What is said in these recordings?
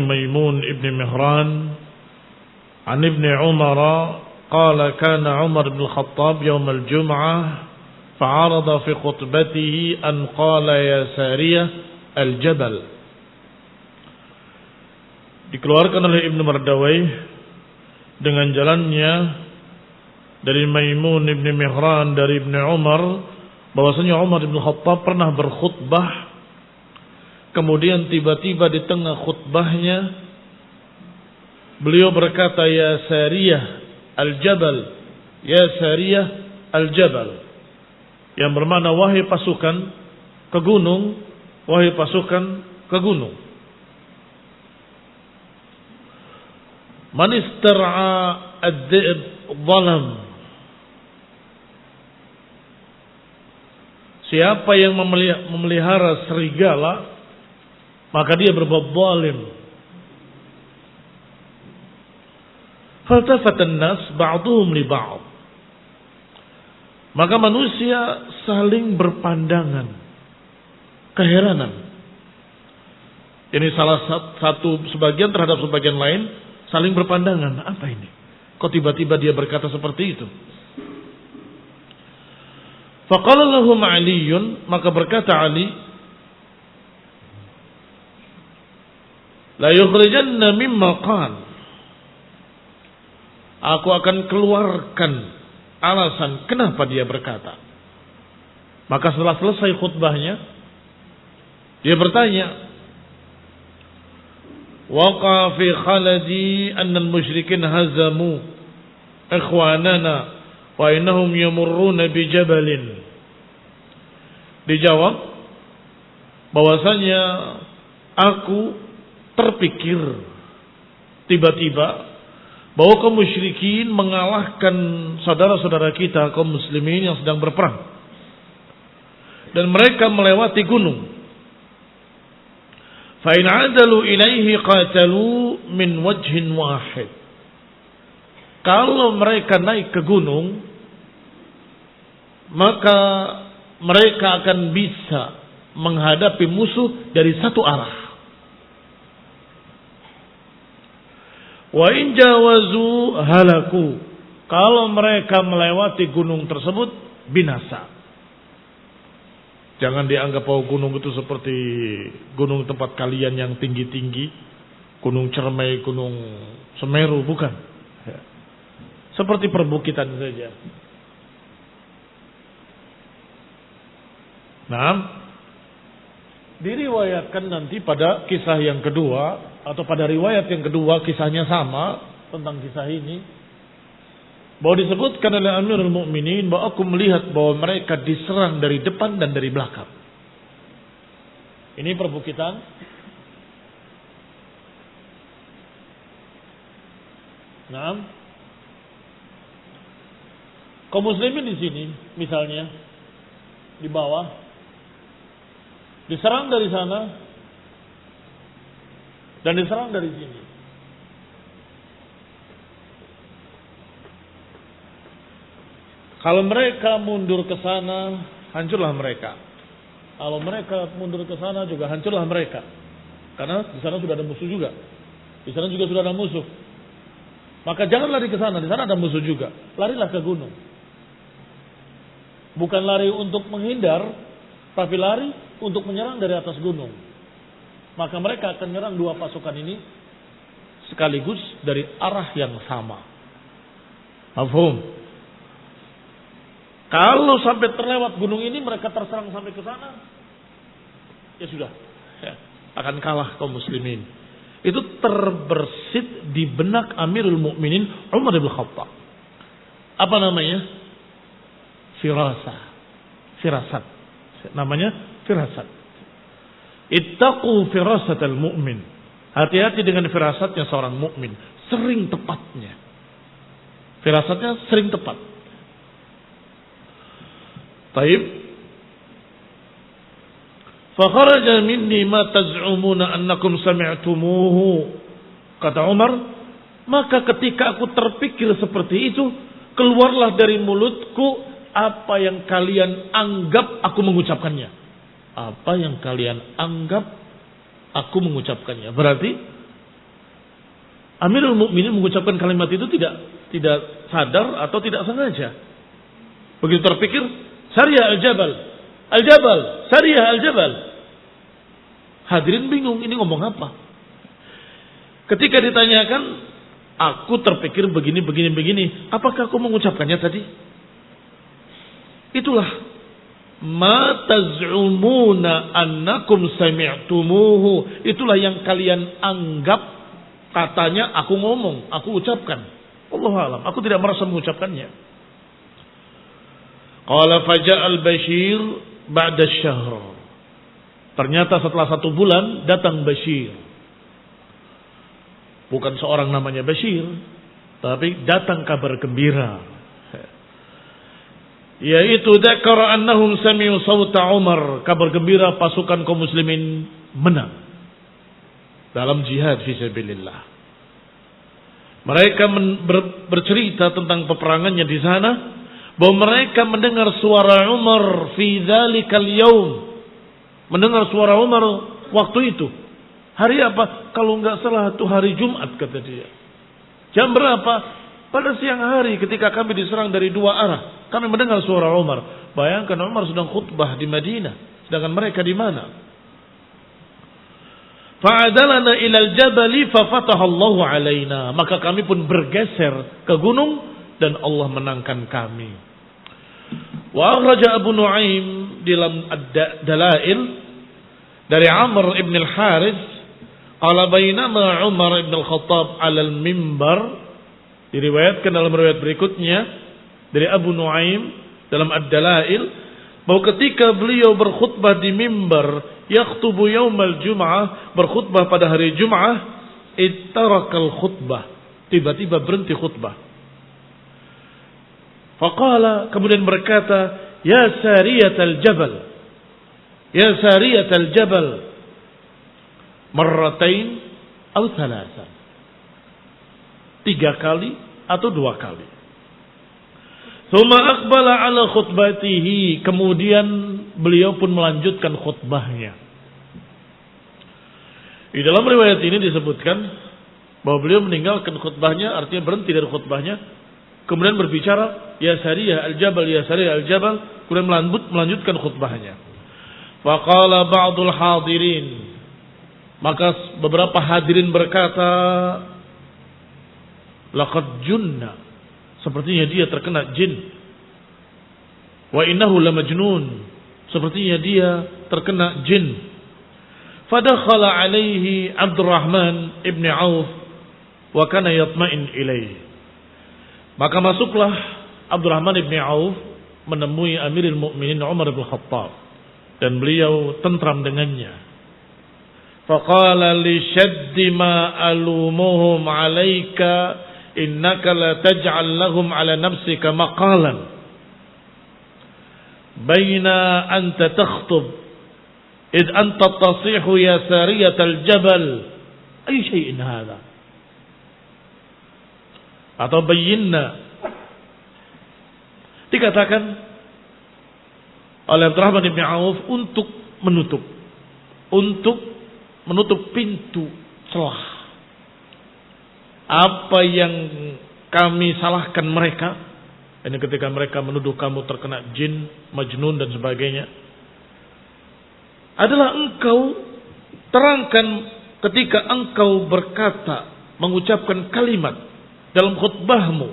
ميمون ابن مهران عن ابن عمر قال كان عمر بن الخطاب يوم الجمعة فعرض في خطبته أن قال يا سارية الجبل. Dikeluarkan oleh Ibnu Mardawai dengan jalannya dari Maimun ibn Mihran dari Ibnu Umar bahwasanya Umar bin Khattab pernah berkhutbah, kemudian tiba-tiba di tengah khutbahnya beliau berkata ya Sariyah al-Jabal, ya Sariyah al-Jabal, yang bermakna wahai pasukan ke gunung, wahai pasukan ke gunung. Man istar'a ad-dhi'b zalam. Siapa yang memelihara serigala, maka dia berbuat zalim. Faltafatan nas ba'duhum li ba'd. Maka manusia saling berpandangan, keheranan. Ini salah satu sebagian terhadap sebagian lain saling berpandangan. Apa ini? Kok tiba-tiba dia berkata seperti itu? Faqala lahum Aliyun, maka berkata Ali, la yukhrijanna mimma qal. Aku akan keluarkan alasan kenapa dia berkata. Maka setelah selesai khutbahnya, dia bertanya, waqa fi khaladi anna al-musyrikin hazamu ikhwanana wa innahum yamurruna bi jabalin. Dijawab bahwasanya aku terpikir tiba-tiba bahwa kaum musyrikin mengalahkan saudara-saudara kita kaum muslimin yang sedang berperang dan mereka melewati gunung. Fa in adalu ilaihi qatalu min wajhin wahid. Kalau mereka naik ke gunung, maka mereka akan bisa menghadapi musuh dari satu arah. Wa in jawazu halaku. Kalau mereka melewati gunung tersebut, binasa. Jangan dianggap bahwa gunung itu seperti gunung tempat kalian yang tinggi-tinggi, Gunung Cermai, Gunung Semeru, bukan. Seperti perbukitan saja. Nah, diriwayatkan nanti pada kisah yang kedua atau pada riwayat yang kedua kisahnya sama tentang kisah ini, bahwa disebutkan oleh Amirul Mukminin bahwa aku melihat bahwa mereka diserang dari depan dan dari belakang. Ini perbukitan. Nah, kaum muslimin di sini misalnya di bawah diserang dari sana dan diserang dari sini. Kalau mereka mundur ke sana, hancurlah mereka. Kalau mereka mundur ke sana juga hancurlah mereka. Karena di sana sudah ada musuh juga. Di sana juga sudah ada musuh. Maka jangan lari ke sana, di sana ada musuh juga. Larilah ke gunung. Bukan lari untuk menghindar, tapi lari untuk menyerang dari atas gunung. Maka mereka akan menyerang dua pasukan ini sekaligus dari arah yang sama. Mafhum? Kalau sampai terlewat gunung ini mereka terserang sampai ke sana, ya sudah, ya, akan kalah kaum muslimin. Itu terbersit di benak Amirul Mukminin Umar bin Khattab. Apa namanya? Firasat. Namanya firasat. Ittaqu firasatal mu'min. Hati-hati dengan firasatnya seorang mukmin. Sering tepatnya. Firasatnya sering tepat. Taib. Fakharaja minni ma taz'umuna annakum sami'tumuhu. Kata Umar, maka ketika aku terpikir seperti itu, keluarlah dari mulutku apa yang kalian anggap aku mengucapkannya. Apa yang kalian anggap aku mengucapkannya. Berarti Amirul Mukminin mengucapkan kalimat itu tidak sadar atau tidak sengaja. Begitu terpikir, Sariyah al-Jabal, al-Jabal, Sariyah al-Jabal. Hadirin bingung, ini ngomong apa? Ketika ditanyakan, aku terpikir begini. Apakah aku mengucapkannya tadi? Itulah ma taz'umuna annakum sami'tumuhu. Itulah yang kalian anggap katanya aku ngomong, aku ucapkan. Allahu a'lam, aku tidak merasa mengucapkannya. Qala faja'al Bashir ba'da syahr. Ternyata setelah 1 bulan datang Bashir. Bukan seorang namanya Bashir, tapi datang kabar gembira. Yaitu dzakara annahum sami'u sawta Umar. Kabar gembira pasukan kaum muslimin menang dalam jihad fisabilillah. Mereka bercerita tentang peperangannya di sana, bahwa mereka mendengar suara Umar fi dzalikal yaum. Mendengar suara Umar waktu itu. Hari apa? Kalau enggak salah itu hari Jumat kata dia. Jam berapa? Pada siang hari ketika kami diserang dari 2 arah. Kami mendengar suara Umar. Bayangkan Umar sedang khutbah di Madinah. Sedangkan mereka di mana? Fa'adalana ilal jabali fafatahallahu alaina. Maka kami pun bergeser ke gunung dan Allah menangkan kami. Wa akhraja Abu Nuaim dalam Ad-Dalail dari Amr ibn al-Harith, qala bainama Umar ibn al-Khattab 'ala al-mimbar, diriwayatkan dalam riwayat berikutnya dari Abu Nuaim dalam Ad-Dalail, bahwa ketika beliau berkhutbah di mimbar, yakhtubu yaumal jum'ah, berkhutbah pada hari Jum'ah, ittarakal khutbah, tiba-tiba berhenti khutbah. Faqala, kemudian berkata, ya sariyatal jabal, ya sariyatal jabal, marratain atau thalathan, 3 kali atau 2 kali. Tsumma aqbala ala khutbatihi, kemudian beliau pun melanjutkan khutbahnya. Di dalam riwayat ini disebutkan bahwa beliau meninggalkan khutbahnya, artinya berhenti dari khutbahnya, kemudian berbicara, ya Sariyah al-Jabal, ya Sariyah al-Jabal, kemudian melanjutkan khutbahnya. Faqala ba'dul hadirin, maka beberapa hadirin berkata, laqad junna, sepertinya dia terkena jin. Wa innahu lamajnun, sepertinya dia terkena jin. Fadakhala alaihi Abdurrahman ibn Auf wa kana yatma'in ilaihi. Maka masuklah Abdurrahman ibn Auf menemui Amirul Mukminin Umar bin Khattab dan beliau tentram dengannya. Faqala li shaddi ma alumuhum 'alaika innaka la taj'al lahum 'ala nafsika maqalan baina anta takhtub id anta tasihu ya sariyatal jabal ay shay'in hadha, atau bayyinna. Dikatakan oleh Abdurrahman bin Auf untuk menutup pintu celah apa yang kami salahkan mereka. Ini ketika mereka menuduh kamu terkena jin, majnun dan sebagainya, adalah engkau terangkan ketika engkau berkata, mengucapkan kalimat dalam khutbahmu,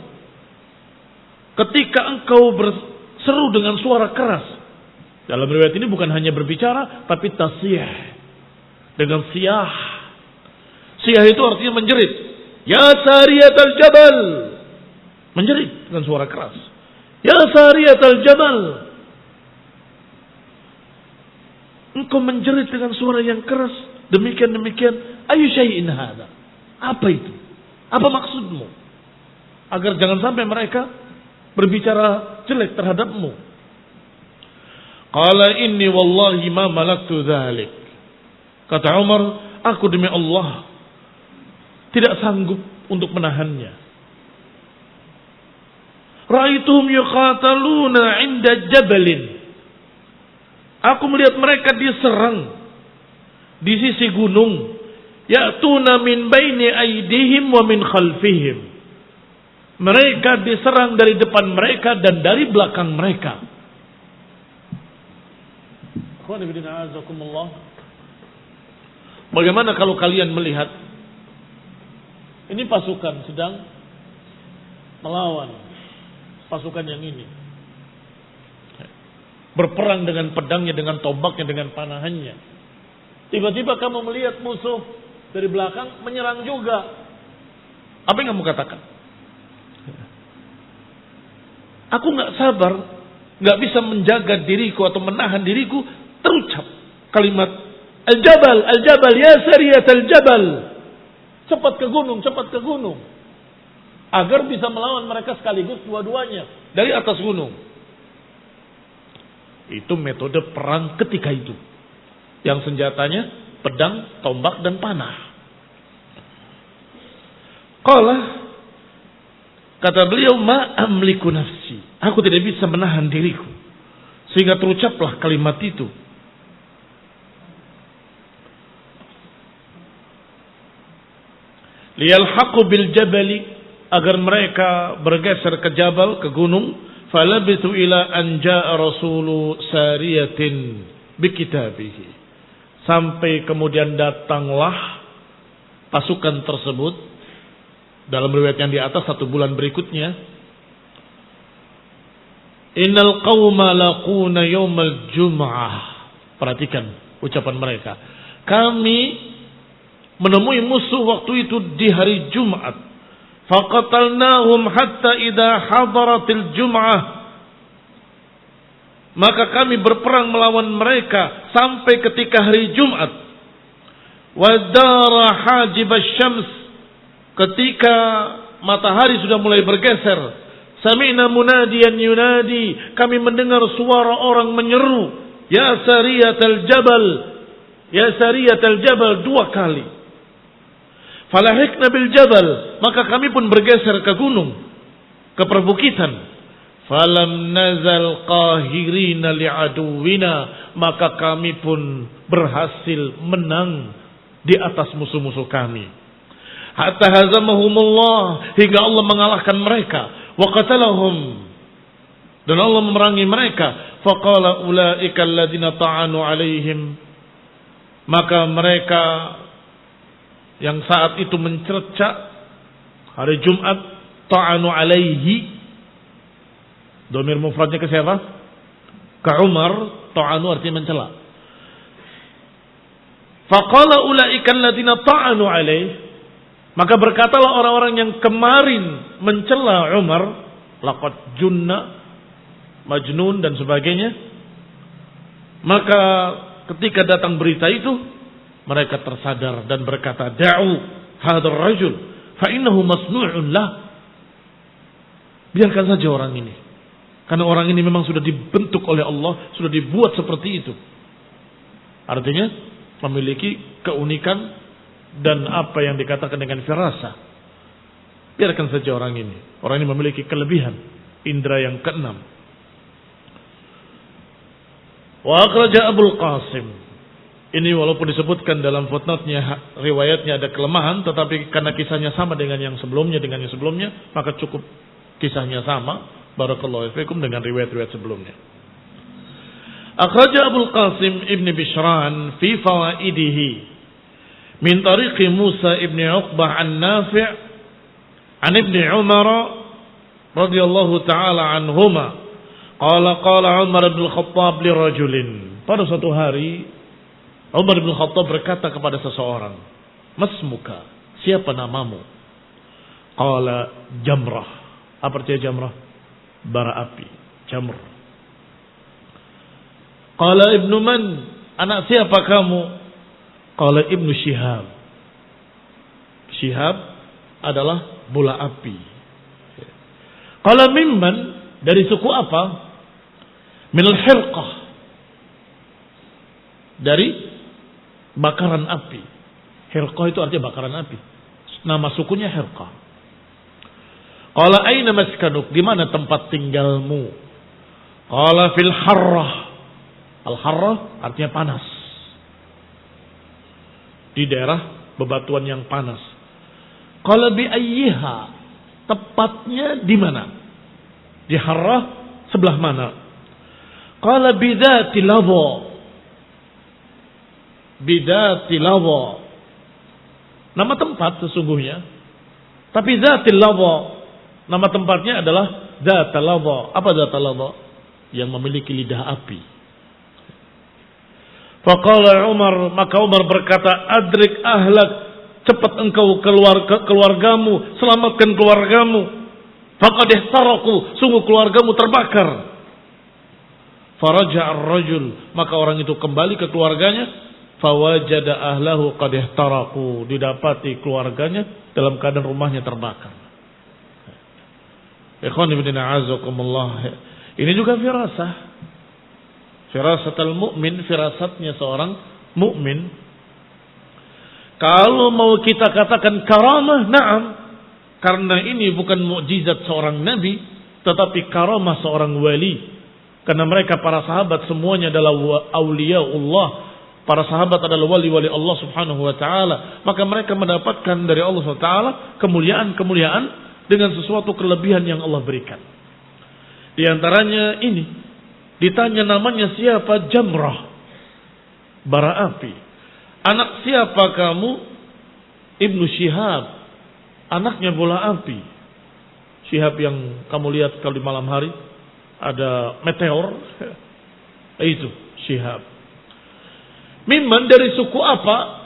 ketika engkau berseru dengan suara keras. Dalam riwayat ini bukan hanya berbicara, tapi tasih dengan siyah. Siyah itu artinya menjerit. Ya sariyatal jabal, menjerit dengan suara keras. Ya sariyatal jabal, engkau menjerit dengan suara yang keras, demikian. Ayu syai'in hadza, apa itu? Apa maksudmu? Agar jangan sampai mereka berbicara jelek terhadapmu. Qala inni wallahi ma malaktu dzalik. Kata Umar, aku demi Allah tidak sanggup untuk menahannya. Ra'aituhum yuqataluna 'inda jabalin. Aku melihat mereka diserang di sisi gunung Ya'tuna min baini aydihim wa min khalfihim. Mereka diserang dari depan mereka dan dari belakang mereka. Bagaimana kalau kalian melihat ini pasukan sedang melawan pasukan yang ini, berperang dengan pedangnya, dengan tombaknya, dengan panahannya. Tiba-tiba kamu melihat musuh dari belakang menyerang juga. Apa yang kamu katakan? Aku nggak sabar, nggak bisa menjaga diriku atau menahan diriku, terucap kalimat al-jabal, al-jabal, ya sariyat al-jabal. Cepat ke gunung, cepat ke gunung. Agar bisa melawan mereka sekaligus dua-duanya dari atas gunung. Itu metode perang ketika itu. Yang senjatanya pedang, tombak, dan panah. Qala, kata beliau, ma amliku nafsi. Aku tidak bisa menahan diriku. Sehingga terucaplah kalimat itu. Liyalhaqu bil jabali, agar mereka bergeser ke jabal, ke gunung. Falabitu ila an jaa rasulu sariyatin bikitabihi. Sampai kemudian datanglah pasukan tersebut. Dalam riwayat yang di atas 1 bulan berikutnya. Innal qawma laquna yawmal jum'ah. Perhatikan ucapan mereka. Kami menemui musuh waktu itu di hari Jumat. Faqatalnahum hatta idha hadaratil jum'ah. Maka kami berperang melawan mereka sampai ketika hari Jumat. Wadara hajib syams, ketika matahari sudah mulai bergeser. Sami'na munadiyan yunadi, kami mendengar suara orang menyeru, ya sariyatal jabal, ya sariyatal jabal, 2 kali. Falahikna bil jabal, maka kami pun bergeser ke gunung, ke perbukitan. Falam nazal qahirina li'aduwina, maka kami pun berhasil menang di atas musuh-musuh kami. Hatta hazamahumullah, hingga Allah mengalahkan mereka. Wa qatalahum, dan Allah memerangi mereka. Faqala ulaika alladziina ta'anu alaihim, maka mereka yang saat itu mencerca hari Jumat, ta'anu alaihi, domir mufradnya ke siapa? Ke Umar. Ta'anu artinya mencela. Faqala ulaika alladziina ta'anu alaihi, maka berkatalah orang-orang yang kemarin mencela Umar, laqad junna, majnun dan sebagainya. Maka ketika datang berita itu, mereka tersadar dan berkata, da'u hadzal rajul fa innahu masnu'un lah. Biarkan saja orang ini, karena orang ini memang sudah dibentuk oleh Allah, sudah dibuat seperti itu. Artinya memiliki keunikan dan apa yang dikatakan dengan firasa. Biarkan saja orang ini. Orang ini memiliki kelebihan indera yang ke-6. Wa akhraja Abul Qasim. Ini walaupun disebutkan dalam footnote-nya riwayatnya ada kelemahan, tetapi karena kisahnya sama dengan yang sebelumnya, maka cukup kisahnya sama. Barakallahu fiikum dengan riwayat-riwayat sebelumnya. Akhraja Abul Qasim Ibn Bishran fi fawaidihi min tariqi Musa ibn Uqbah an Nafi' an ibn Umar radhiyallahu ta'ala anhuma qala Umar bin Khattab li rajulin. Pada suatu hari Umar bin Khattab berkata kepada seseorang, masmuka, siapa namamu? Qala Jamrah. Apa artinya Jamrah? Bara api, Jamr. Qala ibnu man? Anak siapa kamu? Qala ibnu Syihab. Syihab adalah bola api. Qala mimman? Dari suku apa? Minal hirqah, dari bakaran api. Hirqah itu artinya bakaran api. Nama sukunya Hirqah. Qala aina maskanuk? Di mana tempat tinggalmu? Qala fil harrah. Al harrah artinya panas. Di daerah bebatuan yang panas. Qala bi ayyiha, tepatnya di mana? Di Harrah sebelah mana? Qala bidzati ladha. Bidzati ladha. Nama tempat sesungguhnya. Tapi dzatil ladha, nama tempatnya adalah dzatal ladha. Apa dzatal ladha? Yang memiliki lidah api. Faqala Umar, maka Umar berkata, adrik ahlak, cepat engkau keluar ke keluargamu, selamatkan keluargamu. Faqad ihtaraku, sungguh keluargamu terbakar. Faraja ar-rajul, maka orang itu kembali ke keluarganya. Fawajada ahlahu qad ihtaraku, didapati keluarganya dalam keadaan rumahnya terbakar. Ikhwan fillah a'azakumullah. Ini juga firasah. Firasatul mu'min, firasatnya seorang mukmin. Kalau mau kita katakan karamah, na'am. Karena ini bukan mukjizat seorang nabi, tetapi karamah seorang wali. Karena mereka para sahabat semuanya adalah auliyaullah. Para sahabat adalah wali-wali Allah subhanahu wa ta'ala. Maka mereka mendapatkan dari Allah subhanahu wa ta'ala kemuliaan-kemuliaan dengan sesuatu kelebihan yang Allah berikan. Di antaranya ini, ditanya namanya siapa? Jamrah, bara api. Anak siapa kamu? Ibnu Syihab, anaknya bola api. Syihab yang kamu lihat kalau di malam hari ada meteor, itu Syihab. Mimman, dari suku apa?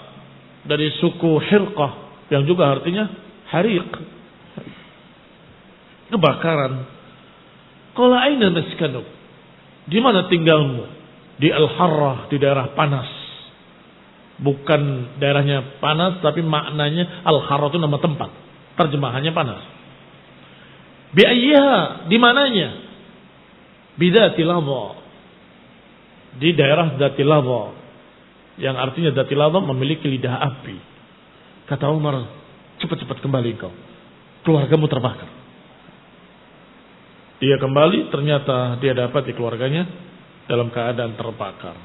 Dari suku Hirqah, yang juga artinya hariq, kebakaran. Qala aina maskanuk, di mana tinggalmu? Di Al-Harrah, di daerah panas. Bukan daerahnya panas, tapi maknanya Al-Harrah itu nama tempat. Terjemahannya panas. Bi ayyiha, di mananya? Bidzatil ladha, di daerah Dzatil Ladha, yang artinya Dzatil Ladha memiliki lidah api. Kata Umar, cepat-cepat kembali engkau, keluargamu terbakar. Dia kembali, ternyata dia dapat di keluarganya dalam keadaan terbakar.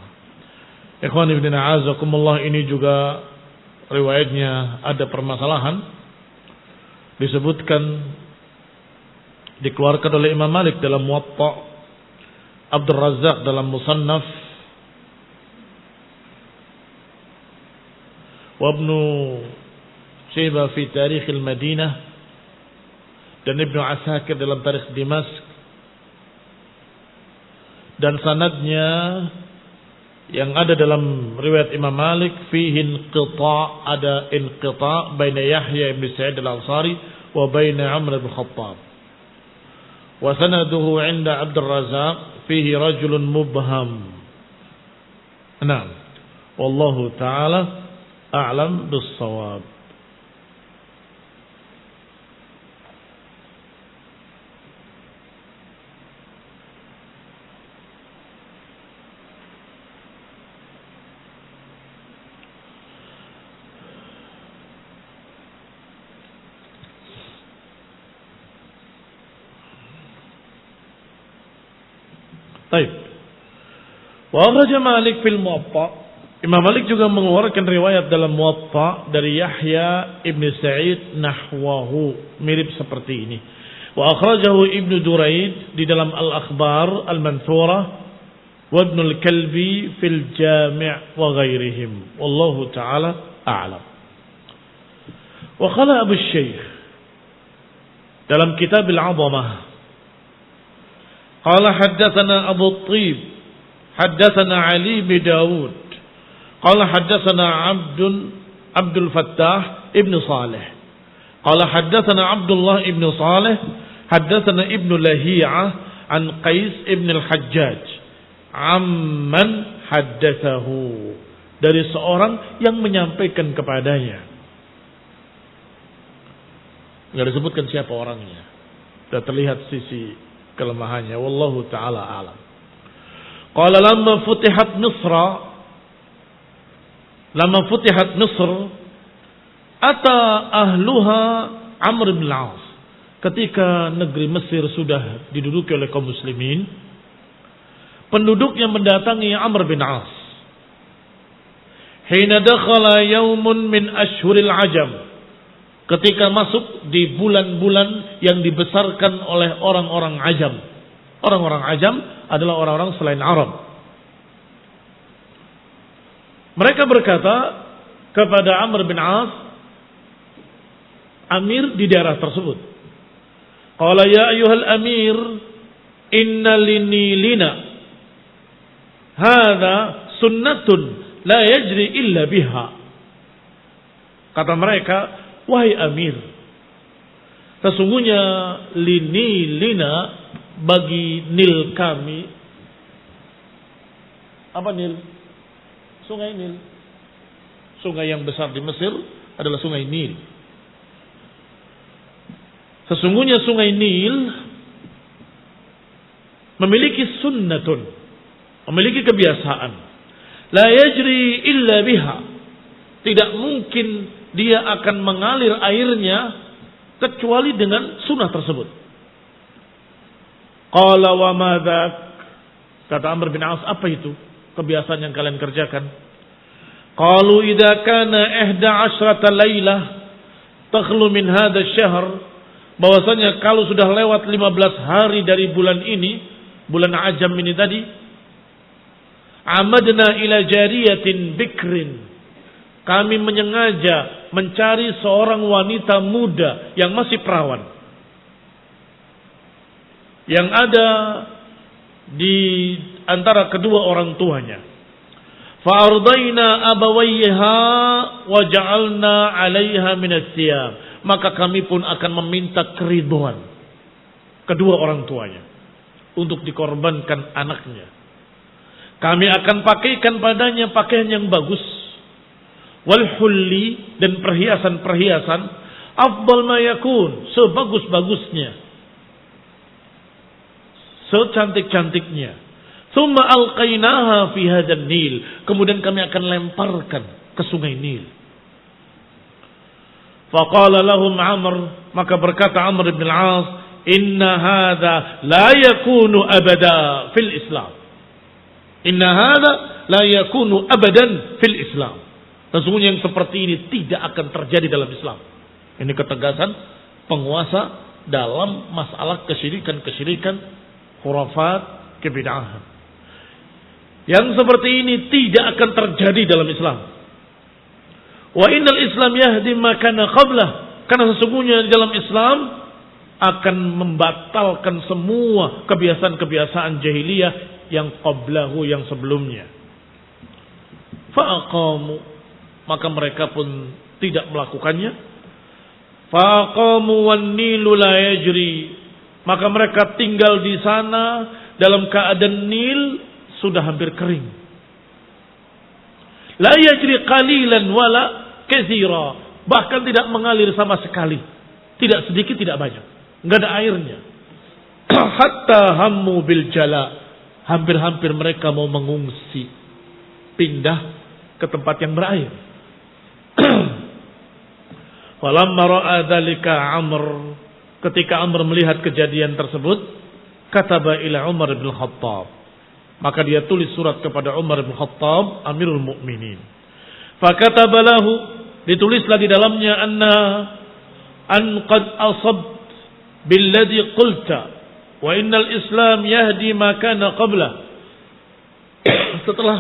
Ikhwan ibn a'azakumullah, ini juga riwayatnya ada permasalahan. Disebutkan dikeluarkan oleh Imam Malik dalam Muwatta, Abdul Razzaq dalam Musannaf, wa Ibnu Syaibah fi Tarikh al-Madinah, dan Ibnu Asakir dalam Tarikh Dimask. Dan sanadnya yang ada dalam riwayat Imam Malik fihi inqita', ada inqita' baina Yahya ibn Sa'id al-Ansari wa baina Amr ibn Khattab. Wa sanaduhu 'inda Abdul Razzaq fihi rajulun mubham. Naam. Wallahu ta'ala a'lam bis-shawab. Baik. Wa akhraja Malik fil Muwatta. Imam Malik juga mengeluarkan riwayat dalam Muwatta dari Yahya ibn Sa'id nahwahu, mirip seperti ini. Wa akhrajahu Ibnu Duraid di dalam Al-Akhbar Al-Manthurah wa Ibn Al-Kalbi fil Jami' wa ghairihim. Wallahu ta'ala a'lam. Wa qala Abu Syekh dalam kitab Al-'Azamah, qala haddatsana Abu Thib, haddatsana Ali bin Dawud, qala haddatsana Abdul Fattah ibn Salih, qala haddatsana Abdullah ibn Salih, haddatsana Ibn Lahiyah an Qais ibn al-Hajjaj, amman haddatsahu, dari seorang yang menyampaikan kepadanya. Enggak disebutkan siapa orangnya. Sudah terlihat sisi kelemahannya. Wallahu ta'ala alam. Qala lamma futihat Misr ata ahluha Amr bin al-As. Ketika negeri Mesir sudah diduduki oleh kaum muslimin, penduduknya mendatangi Amr bin As. hina dakhala yaumun min ashhuril ajam, ketika masuk di bulan-bulan yang dibesarkan oleh orang-orang ajam. Orang-orang ajam adalah orang-orang selain Arab. Mereka berkata kepada Amr bin As, amir di daerah tersebut, qala ya ayyuhal amir, inna lina hadha sunnatun la yajri illa biha. Kata mereka, wahai amir, sesungguhnya lina bagi Nil kami. Apa Nil? Sungai Nil. Sungai yang besar di Mesir adalah sungai Nil. Sesungguhnya sungai Nil memiliki sunnatun, memiliki kebiasaan. La yajri illa biha. Tidak mungkin dia akan mengalir airnya kecuali dengan sunnah tersebut. Qala wa madzak, kata Amr bin As, apa itu kebiasaan yang kalian kerjakan? Qalu idza kana 11 lailah takhlu min hadha syahr, bahwasanya kalau sudah lewat 15 hari dari bulan ini, bulan Ajam ini tadi, amadna ila jariyatin bikrin, kami menyengaja mencari seorang wanita muda yang masih perawan, yang ada di antara kedua orang tuanya. Fa'ardaina abawayha wa ja'alna 'alaiha min as-siyam, maka kami pun akan meminta keriduan kedua orang tuanya untuk dikorbankan anaknya. Kami akan pakaikan padanya pakaian yang bagus, wal hulli, dan perhiasan-perhiasan, afdal ma yakun, sebagus-bagusnya, secantik-cantiknya. Tsumma alqainaha fi hadzal Nil, kemudian kami akan lemparkan ke sungai Nil. Faqala lahum Amr, maka berkata Amr bin al-As, inna hadza la yakunu abada fil Islam. Inna hadza la yakunu abadan fil Islam. Sesungguhnya yang seperti ini tidak akan terjadi dalam Islam. Ini ketegasan penguasa dalam masalah kesyirikan-kesyirikan, khurafat, kebid'ahan. Yang seperti ini tidak akan terjadi dalam Islam. Wa innal Islam yahdi ma kana qablah, karena sesungguhnya dalam Islam akan membatalkan semua kebiasaan-kebiasaan jahiliyah yang qablahu, yang sebelumnya. Fa'aqamu, maka mereka pun tidak melakukannya. Fa'aqamu wan Nilu la yajri, maka mereka tinggal di sana dalam keadaan Nil sudah hampir kering. La yajri qalilan wala katsira, bahkan tidak mengalir sama sekali. Tidak sedikit, tidak banyak. Enggak ada airnya. Hatta hammu bil jala, hampir-hampir mereka mau mengungsi, pindah ke tempat yang berair. Falamma ra'a dzalika Amr, ketika Amr melihat kejadian tersebut, kataba ila Umar bin Khattab, maka dia tulis surat kepada Umar bin Khattab, Amirul Mukminin. Fakataba lahu, ditulislah di dalamnya, an qad asabt billadhi qulta wa innal Islam yahdi ma kana qabla. Setelah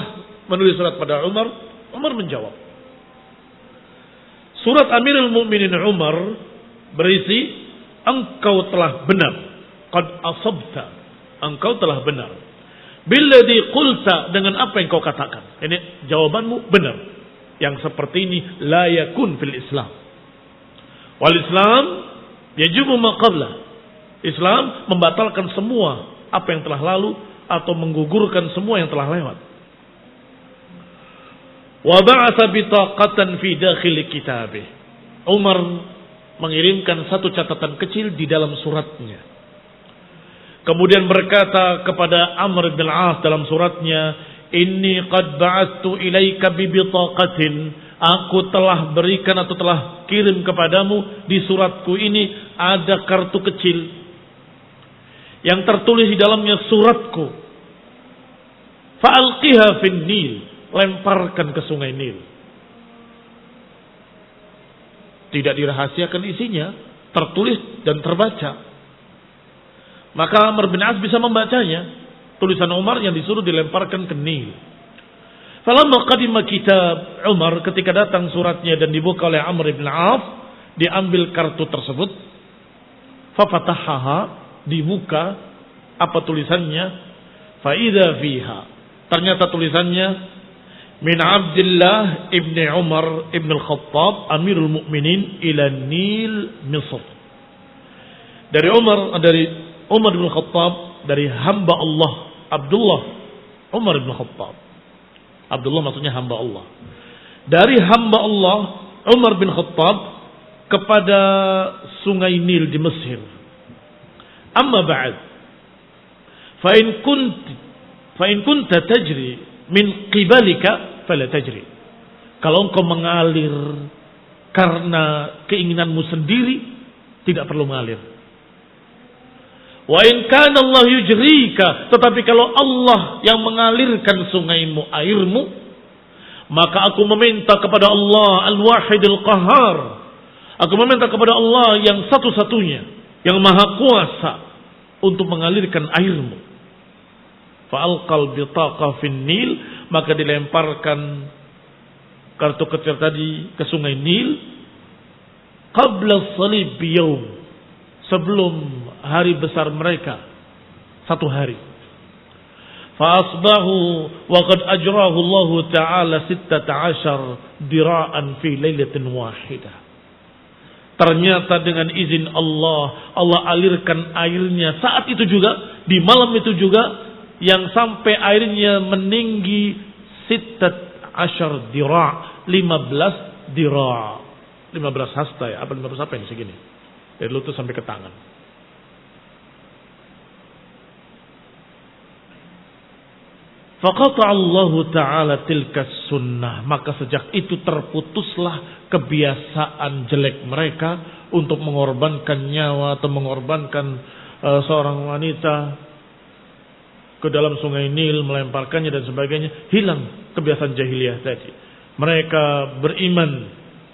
menulis surat pada Umar, Umar menjawab. Surat Amirul Mukminin Umar berisi, engkau telah benar. Qad asabta, engkau telah benar. Billadhi qulta, dengan apa yang kau katakan. Ini jawabanmu benar. Yang seperti ini la yakun fil Islam. Wal Islam yajibu ma qabla. Islam membatalkan semua apa yang telah lalu atau menggugurkan semua yang telah lewat. Wa ba'atha bitaqatan fi dakhil kitabih. Umar mengirimkan satu catatan kecil di dalam suratnya. Kemudian berkata kepada Amr bin al-As dalam suratnya, inni qad ba'attu ilaika bi bitaqatin, aku telah berikan atau telah kirim kepadamu di suratku ini ada kartu kecil yang tertulis di dalamnya suratku. Fa'alqiha fin Nil, lemparkan ke sungai Nil. tidak dirahasiakan isinya, tertulis dan terbaca. Maka Amr bin As bisa membacanya. Tulisan Umar yang disuruh dilemparkan ke Nil. Falamma qadima kitab Umar, ketika datang suratnya dan dibuka oleh Amr bin As, diambil kartu tersebut. Fafatahaha, dibuka apa tulisannya? Faidha fiha, ternyata tulisannya min Abdullah ibn Umar ibn al-Khattab Amirul Mukminin ila Nil Misr. Dari Umar bin Khattab, dari hamba Allah Abdullah Umar bin Khattab. Abdullah maksudnya hamba Allah. Dari hamba Allah Umar bin Khattab kepada sungai Nil di Mesir. Amma ba'd, fa in kunta tajri min qibalika fala tajri. Kalau engkau mengalir karena keinginanmu sendiri, tidak perlu mengalir. Wa in kana Allah yujrika, tetapi kalau Allah yang mengalirkan sungaimu, airmu, maka aku meminta kepada Allah Al-Wahid Al-Qahhar. Aku meminta kepada Allah yang satu-satunya, yang maha kuasa untuk mengalirkan airmu. Fa'alqal bitaqa fin Nil, maka dilemparkan kartu kecil tadi ke sungai Nil. Qabla salib biyawm, sebelum hari besar mereka, satu hari. Fa'asbahu wa qad ajrahu Allah Ta'ala 16 dira'an fi lailatin wahidah. Ternyata dengan izin Allah, Allah alirkan airnya saat itu juga, di malam itu juga, yang sampai airnya meninggi 16 dira', 15 dira', 15 hasta ya, apa 15 apa yang segini? Dari lutut sampai ke tangan. Faqata Allah Ta'ala tilka sunnah, maka sejak itu terputuslah kebiasaan jelek mereka untuk mengorbankan nyawa atau mengorbankan seorang wanita ke dalam sungai Nil, melemparkannya dan sebagainya. Hilang kebiasaan jahiliyah tadi. Mereka beriman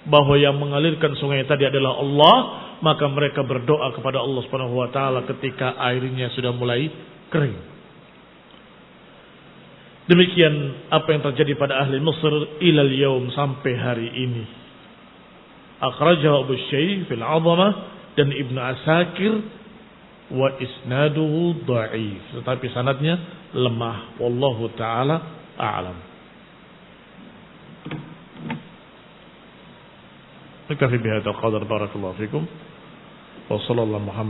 bahwa yang mengalirkan sungai tadi adalah Allah, maka mereka berdoa kepada Allah Subhanahu wa taala ketika airnya sudah mulai kering. Demikian apa yang terjadi pada ahli Mesir ilal yaum, sampai hari ini. Akhrajahu Abu Syai' fil 'Azamah dan Ibnu Asakir wa isnaduhu dha'if, tetapi sanadnya lemah. Wallahu taala a'lam. Naktafi bihadzal qadar, barakallahu fikum wa sallallahu Muhammad